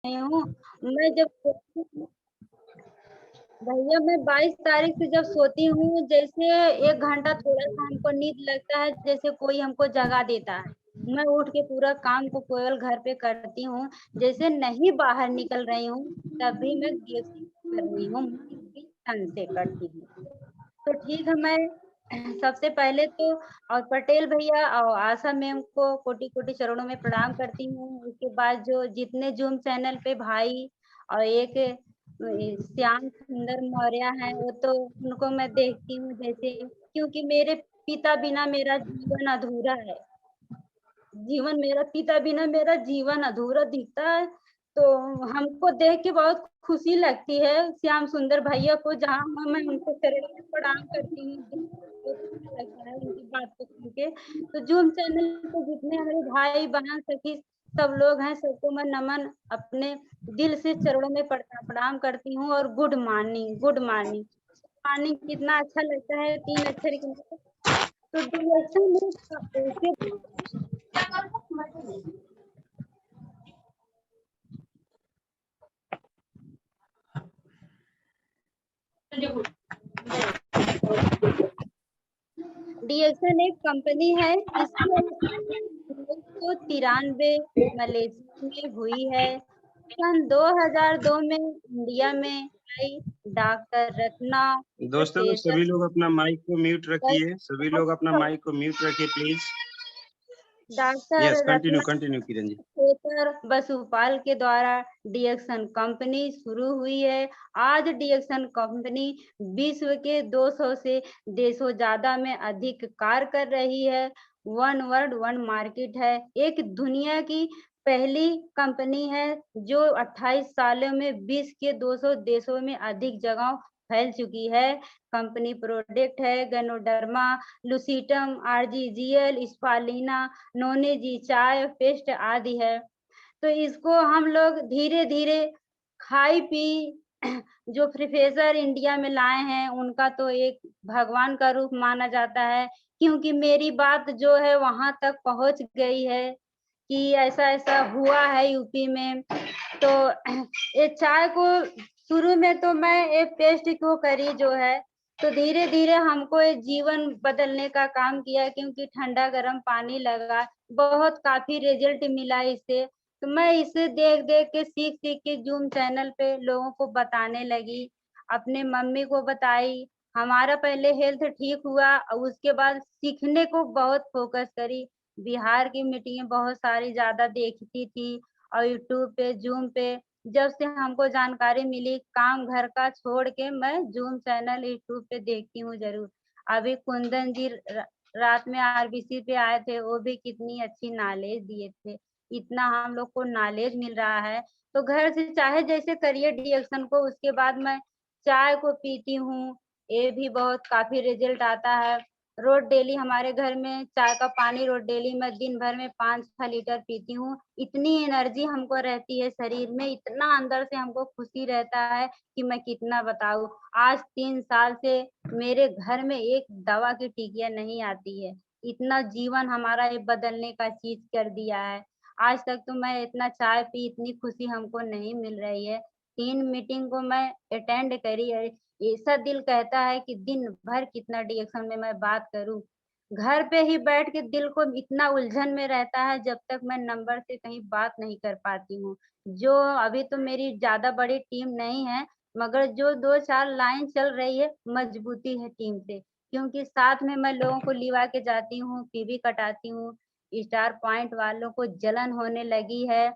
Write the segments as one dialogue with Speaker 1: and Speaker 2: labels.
Speaker 1: रही हूँ। मैं जब सोती हूँ भैया मैं 22 तारीख से जब सोती हूँ, जैसे 1 घंटा थोड़ा-सा हमको नींद लगता है, जैसे कोई हमको जगा देता है। मैं उठ के पूरा काम को केवल घर पे करती हूँ। जैसे नहीं बाहर निकल रही हूँ, तब भी मैं डीएक्शन कर रही हूँ, मैं इसी ढंग से करती हूँ। तो ठीक है, मैं सबसे पहले तो और पटेल भैया और आशा मैम को कोटि-कोटि चरणों में प्रणाम करती हूँ। उसके बाद जो जितने ज़ूम चैनल पे भाई और एक श्याम सुंदर मौर्य हैं, वो तो उनको मैं देखती हूँ जैसे क्योंकि मेरे पिता बिना मेरा जीवन अधूरा है। जीवन मेरा पिता बिना मेरा जीवन अधूरा दिखता है, तो हमको देख के बहुत खुशी लगती है श्याम सुंदर भैया को जहाँ मैं उनको चरणों में प्रणाम करती हूँ। दिल को बहुत अच्छा लगता है उनकी बात को सुन के। तो जूम चैनल पे जितने हमारे भाई-बहन, सखी सब लोग हैं, सबको मैं नमन अपने दिल से चरणों में प्रणाम करती हूँ और good morning, good morning. Morning कितना अच्छा लगता है 3 अक्षर के मतलब तो डिवोशन में ऐसे डीएक्सन एक कंपनी है इसकी स्थापना 1993 मलेशिया में हुई है। सन 2002 में इंडिया में आई। डॉक्टर रत्ना
Speaker 2: दोस्तों लोग
Speaker 1: प्रोफेसर
Speaker 2: सभी लोग अपना माइक को म्यूट रखिए, सभी लोग अपना माइक को म्यूट रखिए please.
Speaker 1: Doctor
Speaker 2: yes, continue
Speaker 1: Ratna
Speaker 2: continue Kiran ji.
Speaker 1: Professor Basupal के द्वारा डीएक्सन कंपनी शुरू हुई है। आज डीएक्सन कंपनी विश्व के 200 से देशों ज्यादा में अधिक कार्य कर रही है। वन वर्ल्ड वन मार्केट है। एक दुनिया की पहली कंपनी है जो 28 सालों में विश्व के 200 देशों में अधिक जगहों फैल चुकी है। कंपनी प्रोडक्ट है गैनोडर्मा, लुसिटम, आरजीजीएल, स्पालिना, नोनेजी, चाय पेस्ट आदि है। तो इसको हम लोग धीरे-धीरे खाई-पी जो प्रोफ़ेसर इंडिया में लाए हैं, उनका तो एक भगवान का रूप माना जाता है, क्योंकि मेरी बात जो है वहाँ तक पहुँच गई है कि ऐसा-ऐसा हुआ है यूपी में। तो ये चाय को शुरू में तो मैं ये पेस्ट को करी जो है, तो धीरे-धीरे हमको ये जीवन बदलने का काम किया क्योंकि ठंडा गरम पानी लगा, बहुत काफ़ी रिज़ल्ट मिला इससे। तो मैं इसे देख-देख के, सीख-सीख के ज़ूम चैनल पे लोगों को बताने लगी, अपने मम्मी को बताई। हमारा पहले हेल्थ ठीक हुआ और उसके बाद सीखने को बहुत फ़ोकस करी। बिहार की मीटिंगें बहुत सारी ज़्यादा देखती थी और यूट्यूब पे, ज़ूम पे जब से हमको जानकारी मिली, काम घर का छोड़ के मैं ज़ूम चैनल यूट्यूब पे देखती हूँ ज़रूर। अभी कुंदन जी रात में आरबीसी पे आए थे, वो भी कितनी अच्छी नॉलेज दिए थे। इतना हम लोग को नॉलेज मिल रहा है, तो घर से चाहे जैसे करिए डीएक्शन को, उसके बाद मैं चाय को पीती हूँ, ये भी बहुत काफ़ी रिज़ल्ट आता है। रोज़ डेली हमारे घर में चाय का पानी रोज़ डेली मैं दिन भर में 5-6 लीटर पीती हूँ। इतनी एनर्जी हमको रहती है शरीर में, इतना अंदर से हमको खुशी रहता है कि मैं कितना बताऊँ। आज 3 साल से मेरे घर में एक दवा की टिकिया नहीं आती है। इतना जीवन हमारा ये बदलने का चीज़ कर दिया है। आज तक तो मैं इतना चाय पी, इतनी खुशी हमको नहीं मिल रही है। 3 मीटिंग को मैं अटेंड करी है। ऐसा दिल कहता है कि दिन भर कितना डीएक्शन में मैं बात करूँ। घर पे ही बैठ के दिल को इतना उलझन में रहता है जब तक मैं नंबर से कहीं बात नहीं कर पाती हूँ। जो अभी तो मेरी ज़्यादा बड़ी टीम नहीं है, मगर जो 2-4 लाइन चल रही है, मजबूती है टीम से। क्योंकि साथ में मैं लोगों को लिवा के जाती हूँ, पीवी कटाती हूँ, स्टार पॉइंट वालों को जलन होने लगी है।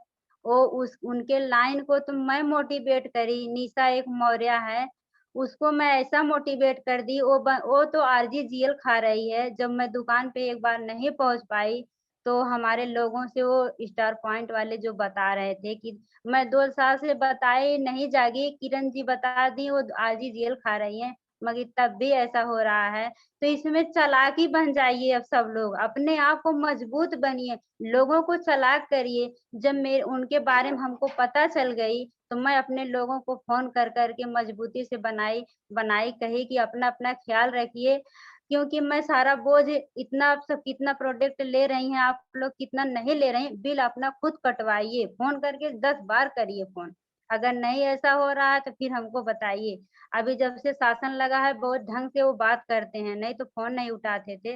Speaker 1: वो उस उनके लाइन को तो मैं मोटिवेट करी, निशा एक मौर्य है, उसको मैं ऐसा मोटिवेट कर दी वो तो आरजीजीएल खा रही है। जब मैं दुकान पे एक बार नहीं पहुँच पाई, तो हमारे लोगों से वो स्टार पॉइंट वाले जो बता रहे थे कि मैं 2 साल से बताए नहीं जागी, किरण जी बता दी वो आरजीजीएल खा रही हैं, मगर तब भी ऐसा हो रहा है। तो इसमें चालाकी बन जाइए अब सब लोग, अपने आप को मजबूत बनिए, लोगों को चालाक करिए। जब उनके बारे में हमको पता चल गई, तो मैं अपने लोगों को फ़ोन कर कर के मजबूती से बनाई बनाई कही कि अपना-अपना ख़्याल रखिए। क्योंकि मैं सारा बोझ इतना आप सब कितना प्रोडक्ट ले रही हैं, आप लोग कितना नहीं ले रही हैं, बिल अपना खुद कटवाइए, फ़ोन करके 10 बार करिए फ़ोन। अगर नहीं ऐसा हो रहा है तो फिर हमको बताइए। अभी जब से शासन लगा है बहुत ढंग से वो बात करते हैं, नहीं तो फ़ोन नहीं उठाते थे।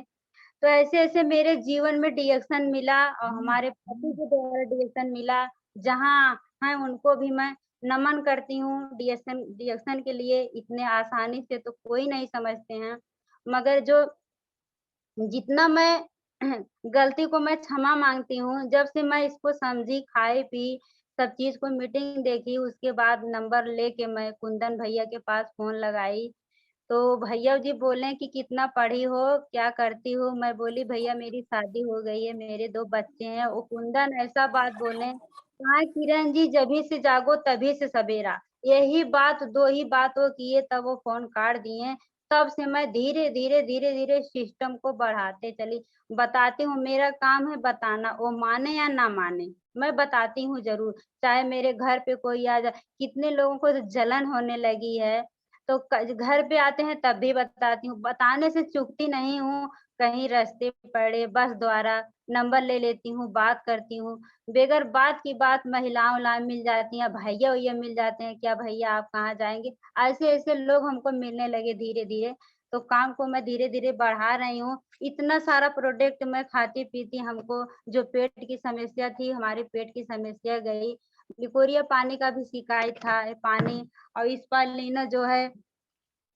Speaker 1: तो ऐसे-ऐसे मेरे जीवन में डायरेक्शन मिला और हमारे पति के द्वारा डायरेक्शन मिला, जहाँ हैं उनको भी मैं नमन करती हूँ। डायरेक्शन डायरेक्शन के लिए इतने आसानी से तो कोई नहीं समझते हैं। मगर जो जितना मैं गलती को मैं क्षमा माँगती हूँ, जब से मैं इसको समझी, खाई-पी, सब चीज़ को मीटिंग देखी, उसके बाद नंबर लेके मैं कुंदन भैया के पास फ़ोन लगाई। तो भैया जी बोले कि कितना पढ़ी हो, क्या करती हो? मैं बोली भैया मेरी शादी हो गई है, मेरे 2 बच्चे हैं। वो कुंदन ऐसा बात बोले, कहा किरण जी जभी से जागो तभी से सवेरा। यही बात 2 ही बात वो किए तब वो फ़ोन काट दिए। तब से मैं धीरे-धीरे, धीरे-धीरे सिस्टम को बढ़ाते चली। बताती हूँ मेरा काम है बताना, वो माने या ना माने, मैं बताती हूँ ज़रूर। चाहे मेरे घर पे कोई आ जाए, कितने लोगों को तो जलन होने लगी है। तो क घर पे आते हैं तब भी बताती हूँ, बताने से चूकती नहीं हूँ, कहीं रास्ते पड़े बस द्वारा नंबर ले लेती हूँ, बात करती हूँ। बगैर बात की बात महिला-वहिला मिल जाती हैं, भैया-वैया मिल जाते हैं, क्या भैया आप कहाँ जाएँगे? ऐसे-ऐसे लोग हमको मिलने लगे धीरे-धीरे, तो काम को मैं धीरे-धीरे बढ़ा रही हूँ। इतना सारा प्रोडक्ट मैं खाती-पीती हमको जो पेट की समस्या थी, हमारे पेट की समस्या गई। लिकोरिया पानी का भी शिकायत था, पानी और स्पालिना जो है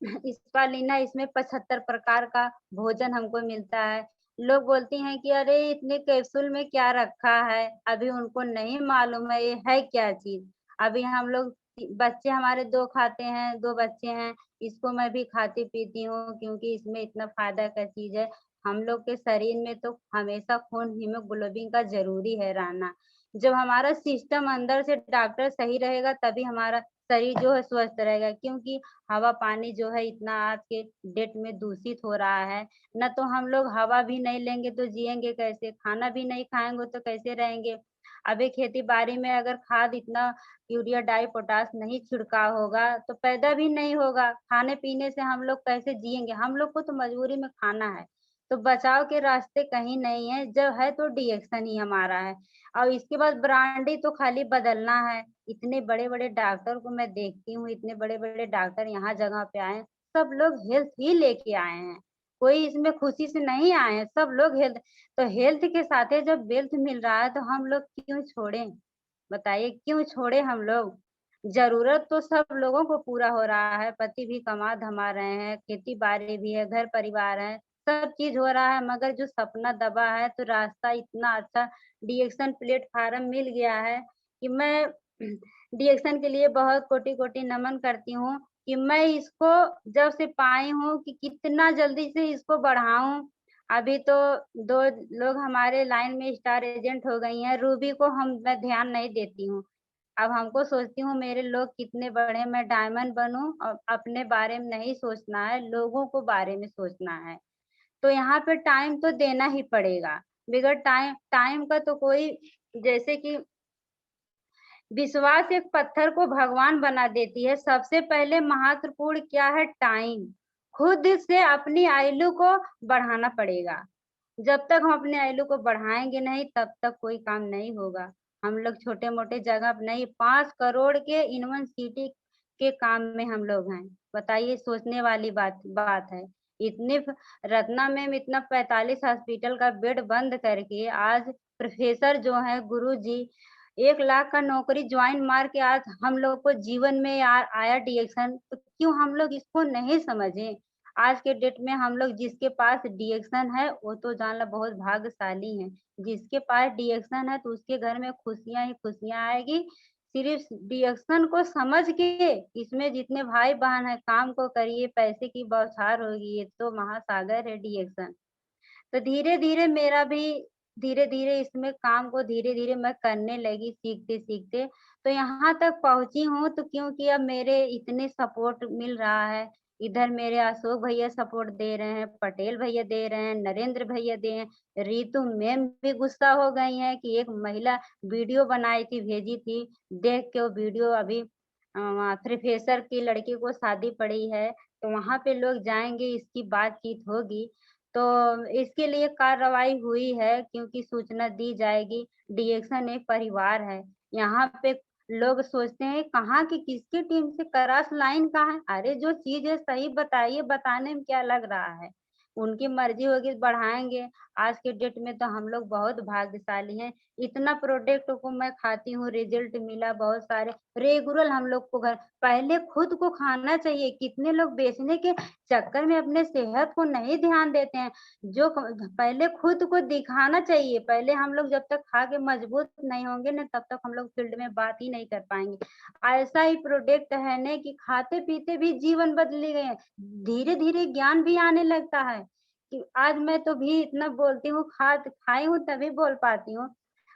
Speaker 1: स्पालिना इसमें 75 प्रकार का भोजन हमको मिलता है। लोग बोलती हैं कि अरे इतने कैप्सूल में क्या रखा है? अभी उनको नहीं मालूम है ये है क्या चीज़। अभी हम लोग बच्चे हमारे 2 खाते हैं, 2 बच्चे हैं, इसको मैं भी खाती-पीती हूँ क्योंकि इसमें इतना फ़ायदा का चीज़ है। हम लोग के शरीर में तो हमेशा खून हीमोग्लोबिन का ज़रूरी है रहना। जब हमारा सिस्टम अंदर से डॉक्टर सही रहेगा तभी हमारा शरीर जो है स्वस्थ रहेगा क्योंकि हवा पानी जो है इतना आज के डेट में दूषित हो रहा है। ना तो हम लोग हवा भी नहीं लेंगे तो जिएँगे कैसे? खाना भी नहीं खाएँगे तो कैसे रहेंगे? अभी खेती-बाड़ी में अगर खाद इतना यूरिया, डाई, पोटाश नहीं छिड़काव होगा तो पैदा भी नहीं होगा। खाने-पीने से हम लोग कैसे जिएँगे? हम लोग को तो मजबूरी में खाना है। तो बचाव के रास्ते कहीं नहीं है, जब है तो डिएक्शन ही हमारा है। और इसके बाद ब्रांडी तो खाली बदलना है। इतने बड़े-बड़े डॉक्टर को मैं देखती हूँ, इतने बड़े-बड़े डॉक्टर यहाँ जगह पे आए हैं, सब लोग हेल्थ ही लेके आए हैं। कोई इसमें खुशी से नहीं आए हैं, सब लोग हेल्थ तो हेल्थ के साथ जब वेल्थ मिल रहा है तो हम लोग क्यों छोड़ें? बताइए क्यों छोड़ें हम लोग? ज़रूरत तो सब लोगों को पूरा हो रहा है, पति भी कमा-धमा रहे हैं, खेती-बाड़ी भी है, घर-परिवार है, सब चीज़ हो रहा है मगर जो सपना दबा है तो रास्ता इतना अच्छा डीएक्शन प्लेटफ़ॉर्म मिल गया है कि मैं डीएक्शन के लिए बहुत कोटि-कोटि नमन करती हूँ कि मैं इसको जब से पाई हूँ कि कितना जल्दी से इसको बढ़ाऊँ। अभी तो 2 लोग हमारे लाइन में स्टार एजेंट हो गई हैं, रूबी को मैं ध्यान नहीं देती हूँ। अब हमको सोचती हूँ मेरे लोग कितने बड़े मैं डायमंड बनूँ और अपने बारे में नहीं सोचना है, लोगों को बारे में सोचना है। तो यहाँ पे टाइम तो देना ही पड़ेगा। बगैर टाइम टाइम का तो कोई जैसे कि विश्वास एक पत्थर को भगवान बना देती है। सबसे पहले महत्वपूर्ण क्या है टाइम। खुद से अपनी आयु को बढ़ाना पड़ेगा। जब तक हम अपने आयु को बढ़ाएँगे नहीं तब तक कोई काम नहीं होगा। हम लोग छोटे-मोटे जगह पे नहीं 5 करोड़ के यूनिवर्सिटी के काम में हम लोग हैं। बताइए सोचने वाली बात है। इतने फ रत्ना में इतना 45 हॉस्पिटल का बेड बंद करके आज प्रोफ़ेसर जो हैं गुरुजी 1 लाख का नौकरी जॉइन मार के आज हम लोग को जीवन में आया डिएक्शन तो क्यों हम लोग इसको नहीं समझे? आज के डेट में हम लोग जिसके पास डिएक्शन है वो तो जान लो बहुत भाग्यशाली हैं। जिसके पास डिएक्शन है तो उसके घर में खुशियाँ ही खुशियाँ आएगी। सिर्फ़ डिएक्शन को समझ के इसमें जितने भाई-बहन हैं काम को करिए, पैसे की बौछार होगी, ये तो महासागर है डिएक्शन। तो धीरे-धीरे मेरा भी धीरे-धीरे इसमें काम को धीरे-धीरे मैं करने लगी सीखते-सीखते। तो यहाँ तक पहुँची हूँ तो क्योंकि अब मेरे इतने सपोर्ट मिल रहा है। इधर मेरे अशोक भैया सपोर्ट दे रहे हैं, पटेल भैया दे रहे हैं, नरेंद्र भैया दे हैं, रितु मैम भी गुस्सा हो गई हैं कि एक महिला वीडियो बनाई थी, भेजी थी। देख के वो वीडियो अभी प्रोफ़ेसर की लड़की को शादी पड़ी है। तो वहाँ पे लोग जाएँगे, इसकी बातचीत होगी। तो इसके लिए कार्रवाई हुई है क्योंकि सूचना दी जाएगी। डीएक्सन एक परिवार है। यहाँ पे लोग सोचते हैं कहाँ की किसकी टीम से क्रॉस लाइन कहाँ है? अरे जो चीज़ है सही बताइए, बताने में क्या लग रहा है? उनकी मर्ज़ी होगी बढ़ाएँगे। आज के डेट में तो हम लोग बहुत भाग्यशाली हैं। इतना प्रोडक्ट को मैं खाती हूँ, रिज़ल्ट मिला बहुत सारे। रेगुलर हम लोग को घर पहले खुद को खाना चाहिए। कितने लोग बेचने के चक्कर में अपने सेहत को नहीं ध्यान देते हैं। जो क पहले खुद को दिखाना चाहिए। पहले हम लोग जब तक खा के मजबूत नहीं होंगे ना, तब तक हम लोग फील्ड में बात ही नहीं कर पाएँगे। ऐसा ही प्रोडक्ट है ना कि खाते-पीते भी जीवन बदल गए हैं। धीरे-धीरे ज्ञान भी आने लगता है कि आज मैं तो भी इतना बोलती हूँ, खाई हूँ तभी बोल पाती हूँ।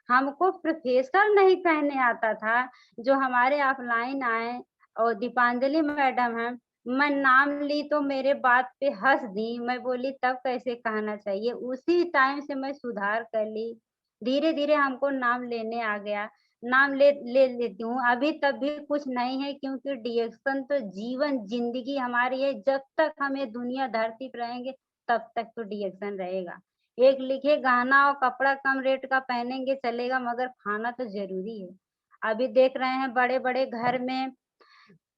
Speaker 1: हमको प्रोफेसर नहीं कहने आता था, जो हमारे ऑफलाइन आए और दीपांजलि मैडम हैं, मैं नाम ली तो मेरे बात पे हँस दी। मैं बोली तब कैसे कहना चाहिए, उसी टाइम से मैं सुधार कर ली। धीरे-धीरे हमको नाम लेने आ गया, नाम ले ले लेती हूँ। अभी तब भी कुछ नहीं है क्योंकि डिएक्शन तो जीवन ज़िंदगी हमारी है, जब तक हम ये दुनिया धरती पे रहेंगे, तब तक तो डिएक्शन रहेगा। एक लिखे गहना और कपड़ा कम रेट का पहनेंगे चलेगा मगर खाना तो ज़रूरी है। अभी देख रहे हैं बड़े-बड़े घर में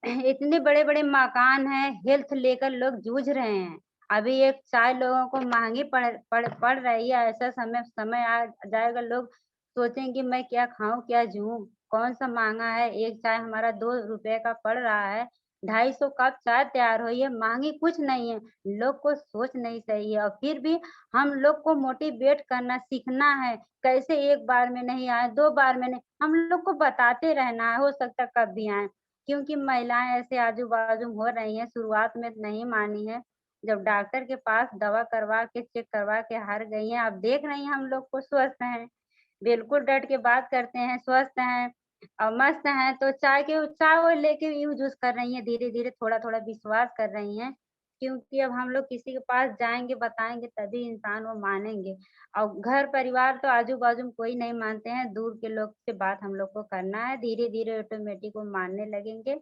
Speaker 1: इतने बड़े-बड़े मकान हैं, हेल्थ लेकर लोग जूझ रहे हैं। अभी एक चाय लोगों को महँगी पड़ रही है, ऐसा समय समय आ जाएगा लोग सोचेंगे मैं क्या खाऊँ, क्या जीऊँ? कौन-सा महँगा है, एक चाय हमारा ₹2 का पड़ रहा है, 250 कप चाय तैयार हुई है, महँगी कुछ नहीं है। लोग को सोच नहीं सही है और फिर भी हम लोग को मोटिवेट करना सीखना है, कैसे एक बार में नहीं आए, 2 बार में नहीं, हम लोग को बताते रहना है, हो सकता है कब भी आएँ। क्योंकि महिलाएँ ऐसे आजू-बाजू हो रही हैं, शुरुआत में नहीं मानी है। जब डॉक्टर के पास दवा करवा के, चेक करवा के हार गई हैं, अब देख रही हैं हम लोग को स्वस्थ हैं। बिल्कुल डट के बात करते हैं, स्वस्थ हैं और मस्त हैं, तो चाय वो लेके यूज़ कर रही हैं, धीरे-धीरे थोड़ा-थोड़ा विश्वास कर रही हैं। क्योंकि अब हम लोग किसी के पास जाएँगे, बताएँगे तभी इंसान वो मानेंगे। और घर परिवार तो आजू-बाजू में कोई नहीं मानते हैं, दूर के लोग से बात हम लोग को करना है, धीरे-धीरे ऑटोमेटिक वो मानने लगेंगे।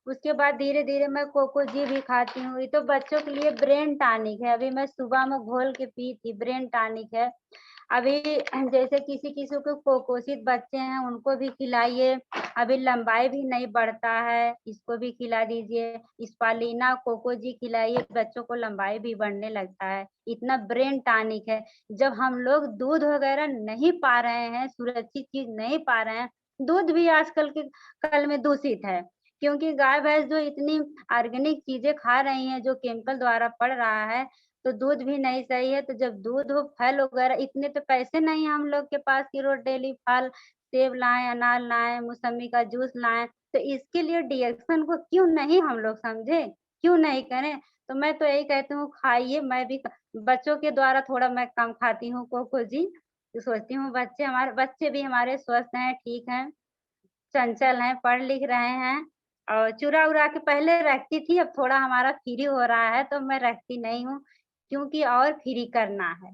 Speaker 1: उसके बाद धीरे-धीरे मैं कोकोजी भी खाती हूँ, ये तो बच्चों के लिए ब्रेन टॉनिक है, अभी मैं सुबह में घोल के पी थी, ब्रेन टॉनिक है। अभी जैसे किसी-किसी को कुपोषित बच्चे हैं, उनको भी खिलाइए, अभी लंबाई भी नहीं बढ़ता है, इसको भी खिला दीजिए। स्पालिना, कोकोजी खिलाइए, बच्चों को लंबाई भी बढ़ने लगता है, इतना ब्रेन टॉनिक है। जब हम लोग दूध वगैरह नहीं पा रहे हैं, सुरक्षित चीज़ नहीं पा रहे हैं, दूध भी आजकल के कल में दूषित है। क्योंकि गाय-भैंस जो इतनी ऑर्गेनिक चीज़ें खा रही हैं, जो केमिकल द्वारा पड़ रहा है, तो दूध भी नहीं सही है। तो जब दूध हो, फल वगैरह इतने तो पैसे नहीं हैं हम लोग के पास कि रोज़ डेली फल, सेब लाएँ, अनार लाएँ, मौसम्मी का जूस लाएँ। तो इसके लिए डिएक्शन को क्यों नहीं हम लोग समझें? क्यों नहीं करें? तो मैं तो यही कहती हूँ खाइए, मैं भी बच्चों के द्वारा थोड़ा मैं कम खाती हूँ कोको जी। तो सोचती हूँ बच्चे भी हमारे स्वस्थ हैं, ठीक हैं। चंचल हैं, पढ़ लिख रहे हैं और चुरा-उरा के पहले रखती थी, अब थोड़ा हमारा फ्री हो रहा है तो मैं रखती नहीं हूँ, क्योंकि और फ्री करना है।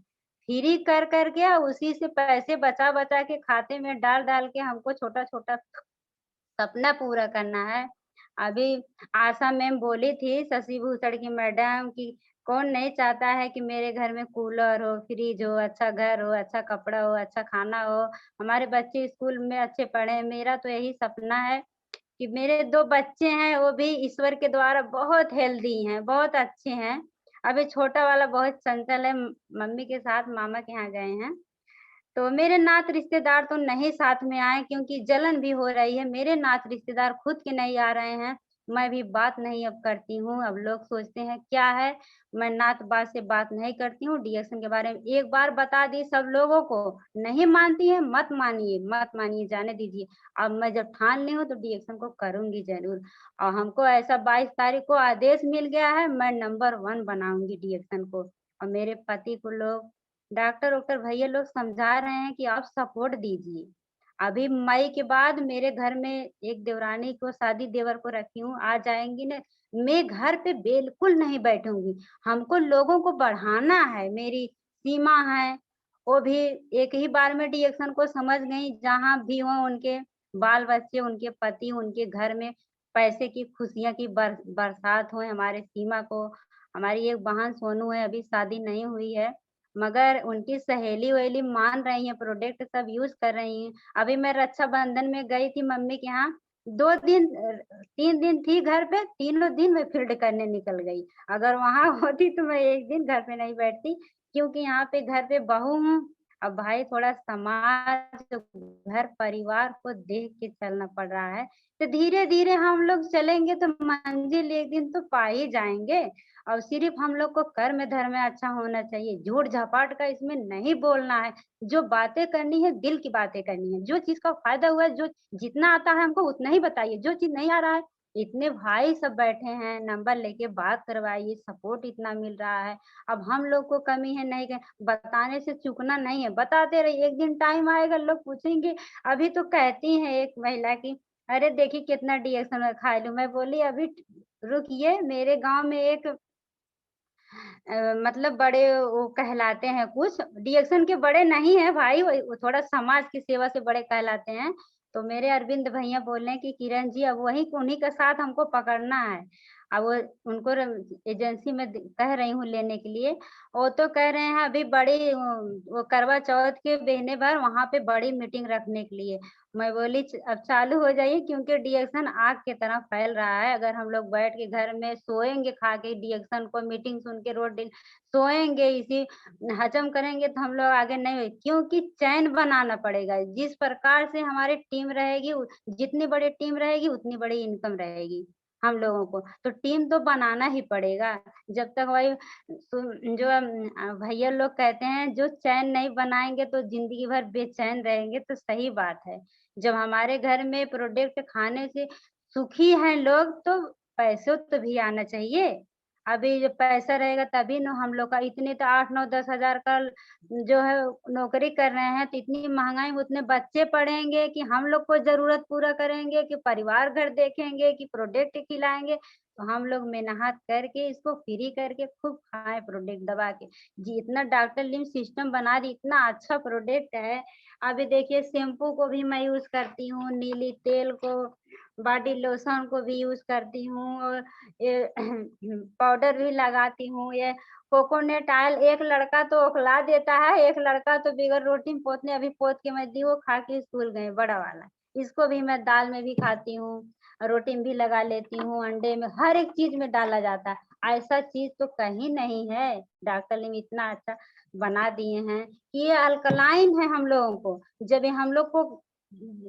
Speaker 1: फ्री कर के उसी से पैसे बचा-बचा के खाते में डाल-डाल के हमको छोटा-छोटा सपना पूरा करना है। अभी आशा मैम बोली थी शशि भूषण की मैडम कि कौन नहीं चाहता है कि मेरे घर में कूलर हो, फ्रिज हो, अच्छा घर हो, अच्छा कपड़ा हो, अच्छा खाना हो, हमारे बच्चे स्कूल में अच्छे पढ़ें। मेरा तो यही सपना है कि मेरे 2 बच्चे हैं, वो भी ईश्वर के द्वारा बहुत हेल्दी हैं, बहुत अच्छे हैं। अभी छोटा वाला बहुत चंचल है, मम्मी के साथ मामा के यहाँ गए हैं। तो मेरे नात रिश्तेदार तो नहीं साथ में आए क्योंकि जलन भी हो रही है। मेरे नात रिश्तेदार खुद के नहीं आ रहे हैं। मैं भी बात नहीं अब करती हूँ। अब लोग सोचते हैं क्या है, मैं नात-बात से बात नहीं करती हूँ। डीएक्शन के बारे में एक बार बता दी सब लोगों को, नहीं मानती हैं, मत मानिए, जाने दीजिए। अब मैं जब ठान ली हूँ तो डीएक्शन को करूँगी ज़रूर और हमको ऐसा 22 तारीख को आदेश मिल गया है, मैं नंबर 1 बनाऊँगी डीएक्शन को और मेरे पति को लोग डॉक्टर-वॉक्टर भैया लोग समझा रहे हैं कि आप सपोर्ट दीजिए। अभी मई के बाद मेरे घर में एक देवरानी को शादी देवर को रखी हूँ, आ जाएँगी ना, मैं घर पे बिल्कुल नहीं बैठूँगी। हमको लोगों को बढ़ाना है, मेरी सीमा है, वो भी एक ही बार में डिएक्शन को समझ गईं, जहाँ भी हों उनके बाल-बच्चे, उनके पति, उनके घर में पैसे की खुशियाँ की बरसात हो हमारे सीमा को। हमारी एक बहन सोनू है, अभी शादी नहीं हुई है, मगर उनकी सहेली-वहेली मान रही हैं, प्रोडक्ट सब यूज़ कर रही हैं। अभी मैं रक्षाबंधन में गई थी मम्मी के यहाँ, 2 दिन 3 दिन थी घर पे, तीनों दिन मैं फील्ड करने निकल गई। अगर वहाँ होती तो मैं 1 दिन घर पे नहीं बैठती, क्योंकि यहाँ पे घर पे बहू हूँ। अब भाई थोड़ा समाज, घर परिवार को देख के चलना पड़ रहा है। तो धीरे-धीरे हम लोग चलेंगे तो मंजिल एक दिन तो पा ही जाएँगे। और सिर्फ़ हम लोग को कर्म धर्म में अच्छा होना चाहिए, झूठ-झपाट का इसमें नहीं बोलना है। जो बातें करनी है, दिल की बातें करनी है। जो चीज़ का फ़ायदा हुआ है, जो जितना आता है हमको उतना ही बताइए, जो चीज़ नहीं आ रहा है, इतने भाई सब बैठे हैं, नंबर लेके बात करवाइए, सपोर्ट इतना मिल रहा है। अब हम लोग को कमी है, नहीं क बताने से चूकना नहीं है, बताते रहिए, एक दिन टाइम आएगा लोग पूछेंगे। अभी तो कहती हैं एक महिला कि अरे देखिए कितना डीएक्शन खा लूँ। मैं बोली अभी रुकिए, मेरे गाँव में एक मतलब बड़े वो कहलाते हैं कुछ, डीएक्शन के बड़े नहीं हैं भाई, वो थोड़ा समाज की सेवा से बड़े कहलाते हैं। तो मेरे अरविंद भैया बोले कि किरण जी अब वही उन्हीं का साथ हमको पकड़ना है। अब वो उनको एजेंसी में कह रही हूँ लेने के लिए। वो तो कह रहे हैं अभी बड़ी वो करवा चौथ के महीने भर वहाँ पे बड़ी मीटिंग रखने के लिए। मैं बोली अब चालू हो जाइए, क्योंकि डीएक्शन आग की तरह फैल रहा है। अगर हम लोग बैठ के घर में सोएंगे खा के डीएक्शन को मिटिंग सुन के रोज दिन सोएंगे, इसी हजम करेंगे तो हम लोग आगे नहीं हुए, क्योंकि चैन बनाना पड़ेगा। जिस प्रकार से हमारी टीम रहेगी, जितनी बड़ी टीम रहेगी उतनी बड़ी इनकम रहेगी हम लोगों को। तो टीम तो बनाना ही पड़ेगा। जब तक वही जो भैया लोग कहते हैं जो चैन नहीं बनाएँगे तो ज़िंदगी भर बेचैन रहेंगे, तो सही बात है। जब हमारे घर में प्रोडक्ट खाने से सुखी हैं लोग, तो पैसों तो भी आना चाहिए। अभी जो पैसा रहेगा तभी ना हम लोग का, इतने तो 8, 9, 10 हज़ार का जो है नौकरी कर रहे हैं, तो इतनी महँगाई में उतने बच्चे पढ़ेंगे कि हम लोग को ज़रूरत पूरा करेंगे, कि परिवार घर देखेंगे, कि प्रोडक्ट खिलाएँगे। तो हम लोग मेहनत करके इसको फ्री करके खूब खाएँ प्रोडक्ट दबा के। जी, इतना डॉक्टर लिम सिस्टम बना दी, इतना अच्छा प्रोडक्ट है। अभी देखिए शैम्पू को भी मैं यूज़ करती हूँ, नीली तेल को, बॉडी लोशन को भी यूज़ करती हूँ, और ये पाउडर भी लगाती हूँ। ये कोकोनट ऑयल एक लड़का तो औंकला देता है, एक लड़का तो बगैर रोटी में पोतने अभी पोत के मैं दी, वो खा के स्कूल गए, बड़ा वाला। इसको भी मैं दाल में भी खाती हूँ, रोटी में भी लगा लेती हूँ, अंडे में, हर एक चीज़ में डाला जाता है। ऐसा चीज़ तो कहीं नहीं है। डॉक्टर ने इतना अच्छा बना दिए हैं कि ये अल्कलाइन है हम लोगों को। जब ये हम लोग को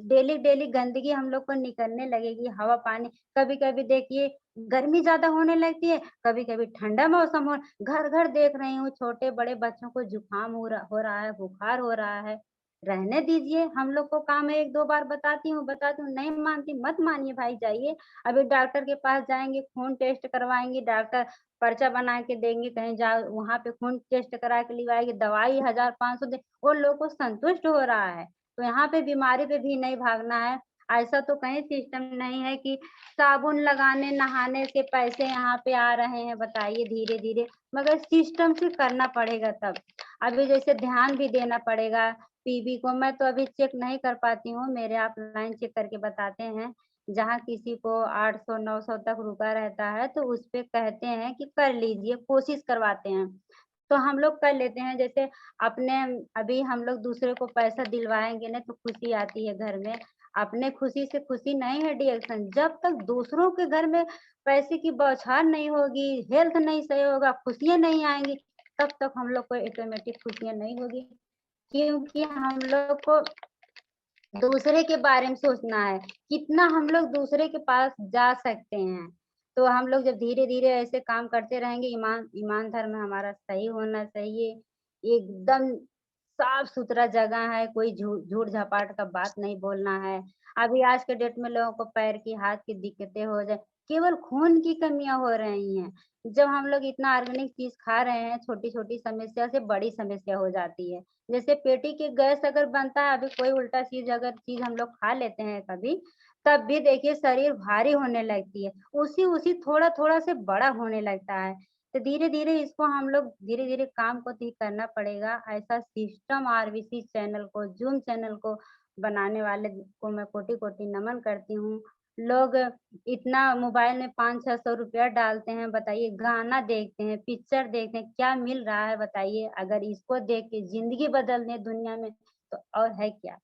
Speaker 1: डेली-डेली गंदगी हम लोग को निकलने लगेगी, हवा पानी, कभी-कभी देखिए गर्मी ज़्यादा होने लगती है, कभी-कभी ठंडा मौसम हो, घर-घर देख रही हूँ छोटे-बड़े बच्चों को जुकाम हो रहा है, बुखार हो रहा है। रहने दीजिए, हम लोग को काम है 1-2 बार बताती हूँ, नहीं मानती मत मानिए भाई, जाइए। अभी डॉक्टर के पास जाएँगे, खून टेस्ट करवाएँगे, डॉक्टर पर्चा बना के देंगे, कहीं जाओ वहाँ पे खून टेस्ट करा के ले आएँगे, दवाई 1000-500 दे, उन लोगों को संतुष्ट हो रहा है। तो यहाँ पे बीमारी पे भी नहीं भागना है। ऐसा तो कहीं सिस्टम नहीं है कि साबुन लगाने, नहाने से पैसे यहाँ पे आ रहे हैं, बताइए धीरे-धीरे, मगर सिस्टम से करना पड़ेगा तब। अभी जैसे ध्यान भी देना पड़ेगा पीबी को, मैं तो अभी चेक नहीं कर पाती हूँ, मेरे ऑफलाइन चेक करके बताते हैं। जहाँ किसी को 800-900 तक रुका रहता है, तो उस पे कहते हैं कि कर लीजिए, कोशिश करवाते हैं। तो हम लोग कर लेते हैं, जैसे अपने अभी हम लोग दूसरे को पैसा दिलवाएँगे ना तो खुशी आती है घर में। अपने खुशी से खुशी नहीं है डिएक्शन, जब तक दूसरों के घर में पैसे की बौछार नहीं होगी, हेल्थ नहीं सही होगा, खुशियाँ नहीं आएँगी, तब तक हम लोग को ऑटोमेटिक खुशियाँ नहीं होगी। क्योंकि हम लोग को दूसरे के बारे में सोचना है, कितना हम लोग दूसरे के पास जा सकते हैं। तो हम लोग जब धीरे-धीरे ऐसे काम करते रहेंगे, ईमान धर्म हमारा सही होना चाहिए, एकदम साफ-सुथरा जगह है, कोई झूठ-झपाट का बात नहीं बोलना है। अभी आज के डेट में लोगों को पैर की, हाथ की दिक्कतें हो जाए, केवल खून की कमियाँ हो रही हैं। जब हम लोग इतना ऑर्गेनिक चीज़ खा रहे हैं, छोटी-छोटी समस्या से बड़ी समस्या हो जाती है। जैसे पेटी की गैस अगर बनता है, अभी कोई उल्टा चीज़ हम लोग खा लेते हैं कभी, तब भी देखिए शरीर भारी होने लगती है। उसी-उसी थोड़ा-थोड़ा से बड़ा होने लगता है। तो धीरे-धीरे इसको हम लोग धीरे-धीरे काम को ठीक करना पड़ेगा। ऐसा सिस्टम आरबीसी चैनल को, ज़ूम चैनल को बनाने वाले को मैं कोटि-कोटि नमन करती हूँ। लोग इतना मोबाइल में 500-600 रुपया डालते हैं, बताइए गाना देखते हैं, पिक्चर देखते हैं, क्या मिल रहा है बताइए? अगर इसको देख के ज़िंदगी बदल दें दुनिया में तो और है क्या?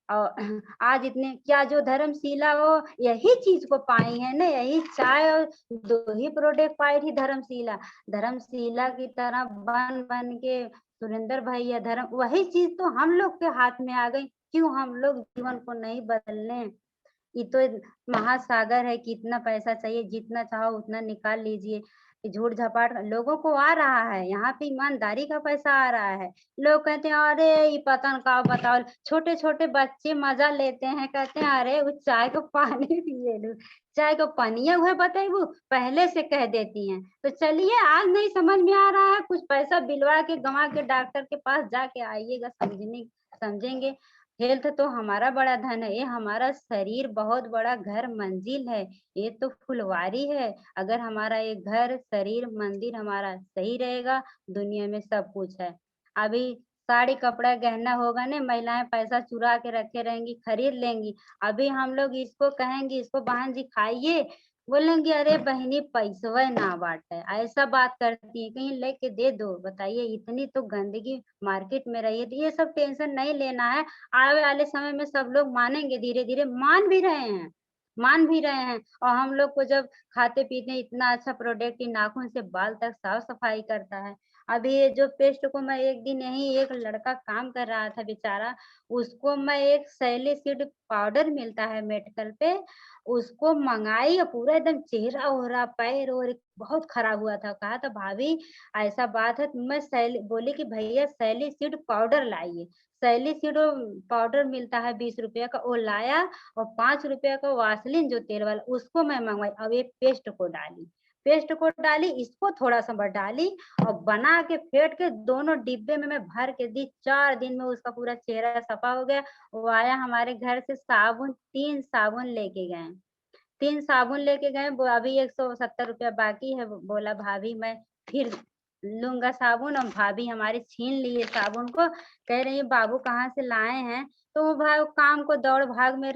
Speaker 1: और आज इतने क्या जो धर्मशिला वो यही चीज़ को पाई है ना, यही चाय और 2 ही प्रोडक्ट पाई थी धर्मशिला। धर्मशिला की तरह बन-बन के सुरेंद्र भैया धर्म वही चीज़ तो हम लोग के हाथ में आ गई, क्यों हम लोग जीवन को नहीं बदल लें? ये तो महासागर है, कितना पैसा चाहिए, जितना चाहो उतना निकाल लीजिए। झूठ-झपाट लोगों को आ रहा है, यहाँ पे ईमानदारी का पैसा आ रहा है। लोग कहते हैं, "अरे! ये पता न का बताओ" छोटे-छोटे बच्चे मज़ा लेते हैं, कहते हैं, "अरे! वो चाय को पानी पिए लूँ, चाय को पनिया उहे बतैबू" पहले से कह देती हैं। तो चलिए, आज नहीं समझ में आ रहा है, कुछ पैसा बिलवा के, गँवा के डॉक्टर के पास जाके आइएगा, समझेंगे हेल्थ तो हमारा बड़ा धन है, ये हमारा शरीर बहुत बड़ा घर मंजिल है, ये तो फुलवारी है। अगर हमारा ये घर, शरीर, मंदिर हमारा सही रहेगा, दुनिया में सब कुछ है। अभी साड़ी, कपड़ा, गहना होगा ना, महिलाएँ पैसा चुरा के रखे रहेंगी, खरीद लेंगी। अभी हम लोग इसको कहेंगे, इसको बहन जी खाइए, बोलेंगी, "अरे बहिनी पैसवे ना बाटे।" ऐसा बात करती हैं, कहीं लेके दे दो। बताइए इतनी तो गंदगी मार्केट में रही है, तो ये सब टेंशन नहीं लेना है। आने वाले समय में सब लोग मानेंगे धीरे-धीरे, मान भी रहे हैं और हम लोग को जब खाते-पीते हैं इतना अच्छा प्रोडक्ट ये नाखून से बाल तक साफ-सफाई करता है। अभी ये जो पेस्ट को मैं एक दिन यहीं एक लड़का काम कर रहा था बेचारा, उसको मैं एक सैलिसिड पाउडर मिलता है मेडिकल पे, उसको मँगाई और पूरा एकदम चेहरा-वेहरा, पैर-वैर बहुत खराब हुआ था। कहा था भाभी ऐसा बात है, मैं बोली कि भैया सैलिसिड पाउडर लाइए। सैलिसिड पाउडर मिलता है 20 रुपया का, वो लाया और 5 रुपया का वासलिन जो तेल वाला उसको मैं मँगवाई। अब ये पेस्ट को डाली, इसको थोड़ा-सा बस डाली और बना के फेंट के दोनों डिब्बे में मैं भर के दी। 4 दिन में उसका पूरा चेहरा सफा हो गया। वो आया हमारे घर से साबुन 3 साबुन लेके गए। 3 साबुन लेके गए, वो अभी ₹170 बाकी है। वो बोला भाभी मैं फिर लूँगा साबुन और भाभी हमारी छीन लिए साबुन को, कह रही है बाबू कहाँ से लाए हैं? तो वो काम को दौड़ भाग में